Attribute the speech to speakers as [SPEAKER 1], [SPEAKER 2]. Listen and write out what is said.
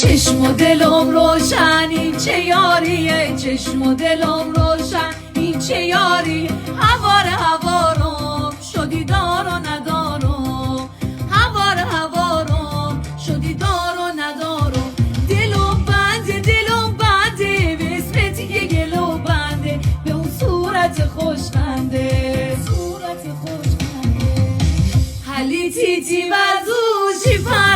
[SPEAKER 1] چشم و دلم روشن این چه یاریه، چشم و دلم روشن این چه یاری. هوارم شدی دار و ندارم، هوارم شدی دار و ندارم. دلم بنده به اسمت یه گلو بنده، به اون صورت خوشخنده، صورت خوشخنده. حلی تیتی وزو شیفن